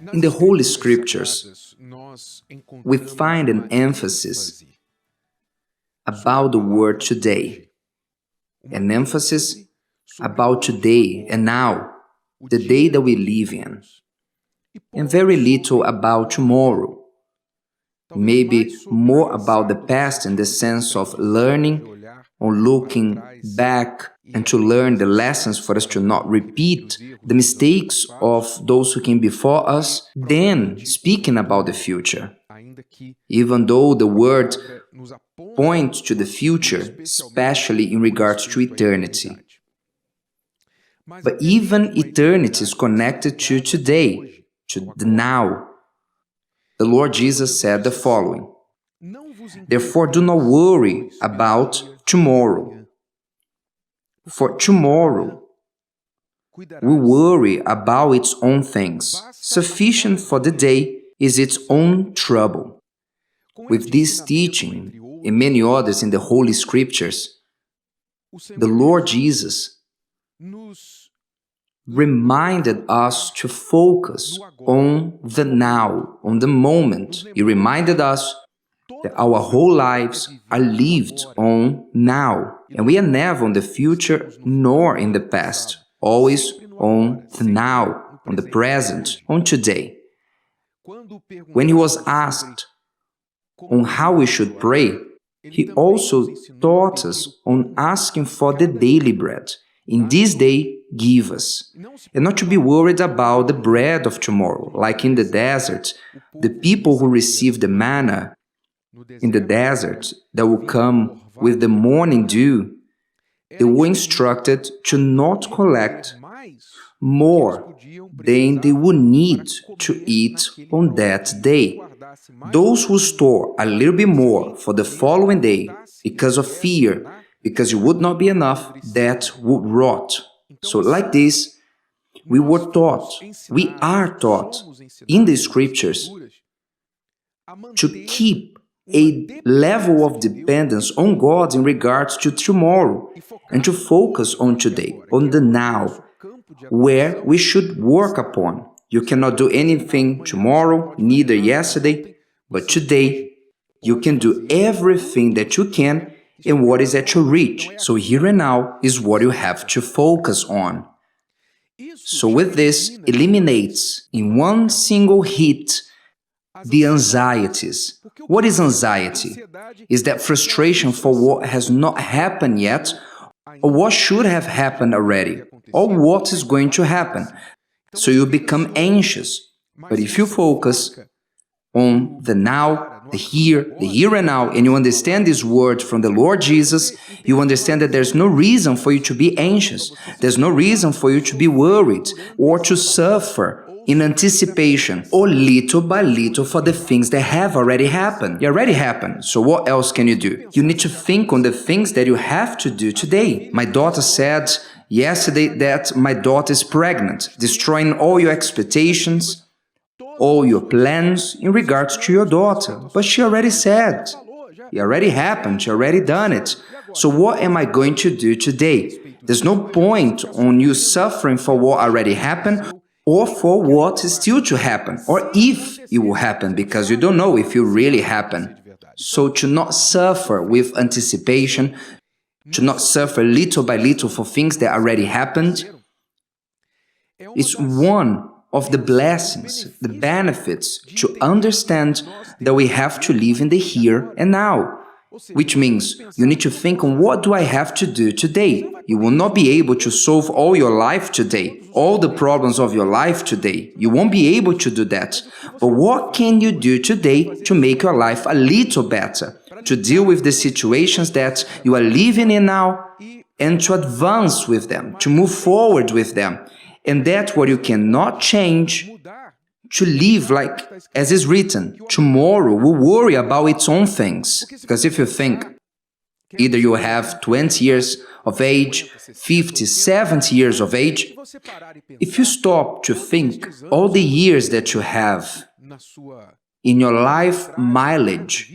In the Holy Scriptures, we find an emphasis about the word today, an emphasis about today and now, the day that we live in, and very little about tomorrow. Maybe more about the past in the sense of learning or looking back and to learn the lessons for us to not repeat the mistakes of those who came before us, than speaking about the future. Even though the word points to the future, especially in regards to eternity. But even eternity is connected to today, to the now. The Lord Jesus said the following: "Therefore do not worry about tomorrow. For tomorrow will worry about its own things. Sufficient for the day is its own trouble." With this teaching and many others in the Holy Scriptures, the Lord Jesus reminded us to focus on the now, on the moment. He reminded us that our whole lives are lived on now, and we are never on the future nor in the past, always on the now, on the present, on today. When he was asked on how we should pray, he also taught us on asking for the daily bread. In this day, give us. And not to be worried about the bread of tomorrow, like in the desert, the people who receive the manna in the desert that will come with the morning dew, they were instructed to not collect more than they would need to eat on that day. Those who store a little bit more for the following day because of fear, because it would not be enough, that would rot. So like this, we are taught in the Scriptures to keep a level of dependence on God in regards to tomorrow and to focus on today, on the now, where we should work upon. You cannot do anything tomorrow, neither yesterday, but today you can do everything that you can and what is at your reach. So here and now is what you have to focus on. So with this, eliminates in one single hit the anxieties. What is anxiety? Is that frustration for what has not happened yet, or what should have happened already, or what is going to happen. So you become anxious. But if you focus on the now, the here and now, and you understand this word from the Lord Jesus, you understand that there's no reason for you to be anxious. There's no reason for you to be worried or to suffer in anticipation or little by little for the things that have already happened. They already happened, so what else can you do? You need to think on the things that you have to do today. My daughter said yesterday that my daughter is pregnant, destroying all your expectations, all your plans in regards to your daughter. But she already said, it already happened, she already done it. So what am I going to do today? There's no point on you suffering for what already happened or for what is still to happen, or if it will happen, because you don't know if it really happen. So to not suffer with anticipation, to not suffer little by little for things that already happened, is one of the blessings, the benefits, to understand that we have to live in the here and now. Which means you need to think on what do I have to do today. You will not be able to solve all your life today, all the problems of your life today. You won't be able to do that. But what can you do today to make your life a little better? To deal with the situations that you are living in now and to advance with them, to move forward with them. And that's what you cannot change, to live like, as is written, tomorrow will worry about its own things. Because if you think, either you have 20 years of age, 50, 70 years of age, if you stop to think all the years that you have in your life mileage,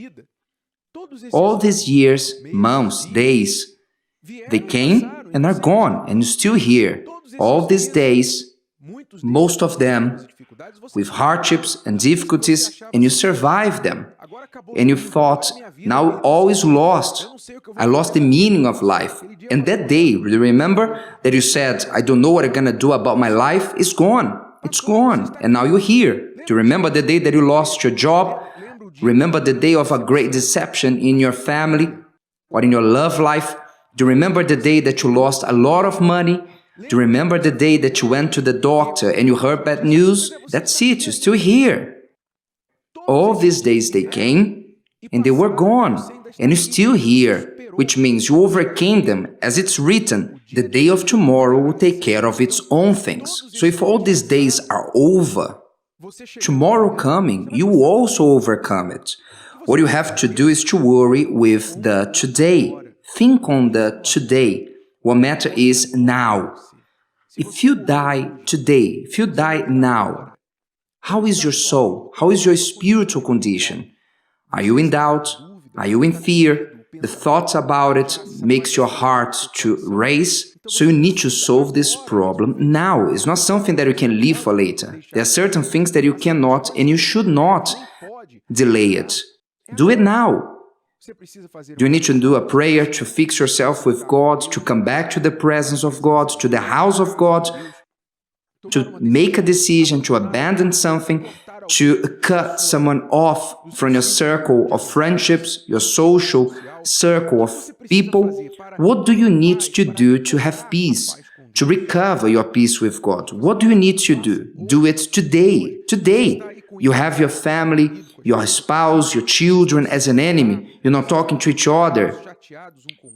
all these years, months, days, they came and are gone, and you're still here. All these days, most of them with hardships and difficulties, and you survived them. And you thought, now all is lost. I lost the meaning of life. And that day, do you remember that you said, I don't know what I'm going to do about my life? It's gone. It's gone. And now you're here. Do you remember the day that you lost your job? Remember the day of a great deception in your family or in your love life? Do you remember the day that you lost a lot of money? Do you remember the day that you went to the doctor and you heard bad news? That's it, you're still here. All these days they came and they were gone, and you're still here, which means you overcame them. As it's written, the day of tomorrow will take care of its own things. So if all these days are over, tomorrow coming, you will also overcome it. What you have to do is to worry with the today. Think on the today. What matters is now. If you die today, if you die now, how is your soul? How is your spiritual condition? Are you in doubt? Are you in fear? The thoughts about it makes your heart to race. So you need to solve this problem now. It's not something that you can leave for later. There are certain things that you cannot and you should not delay it. Do it now. Do you need to do a prayer to fix yourself with God, to come back to the presence of God, to the house of God, to make a decision, to abandon something, to cut someone off from your circle of friendships, your social circle of people? What do you need to do to have peace, to recover your peace with God? What do you need to do? Do it today. Today. You have your family, your spouse, your children as an enemy. You're not talking to each other.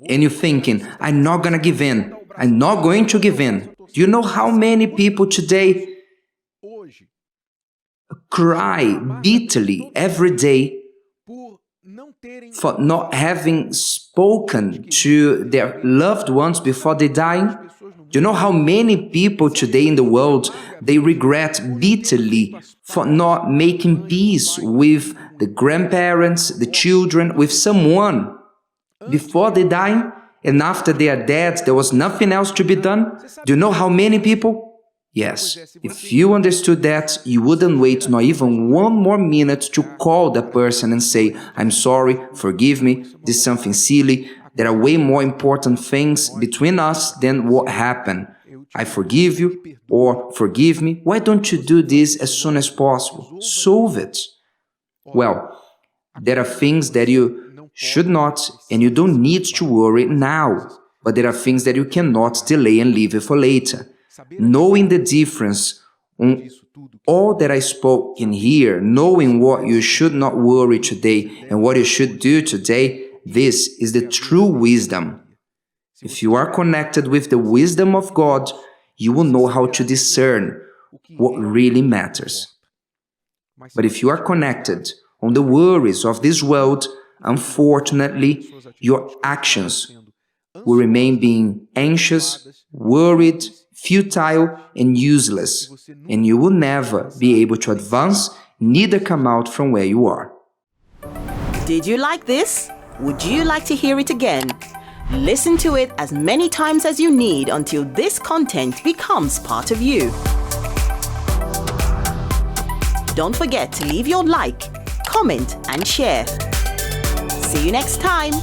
And you're thinking, I'm not going to give in. I'm not going to give in. Do you know how many people today cry bitterly every day for not having spoken to their loved ones before they die? Do you know how many people today in the world, they regret bitterly for not making peace with the grandparents, the children, with someone before they die? And after they are dead, there was nothing else to be done? Do you know how many people? Yes, if you understood that, you wouldn't wait not even one more minute to call that person and say, I'm sorry, forgive me, this is something silly. There are way more important things between us than what happened. I forgive you, or forgive me. Why don't you do this as soon as possible? Solve it. Well, there are things that you should not and you don't need to worry now, but there are things that you cannot delay and leave it for later. Knowing the difference on all that I spoke in here, knowing what you should not worry today and what you should do today, this is the true wisdom. If you are connected with the wisdom of God, you will know how to discern what really matters. But if you are connected on the worries of this world, unfortunately, your actions will remain being anxious, worried, futile, and useless, and you will never be able to advance, neither come out from where you are. Did you like this? Would you like to hear it again? Listen to it as many times as you need until this content becomes part of you. Don't forget to leave your like, comment, and share. See you next time.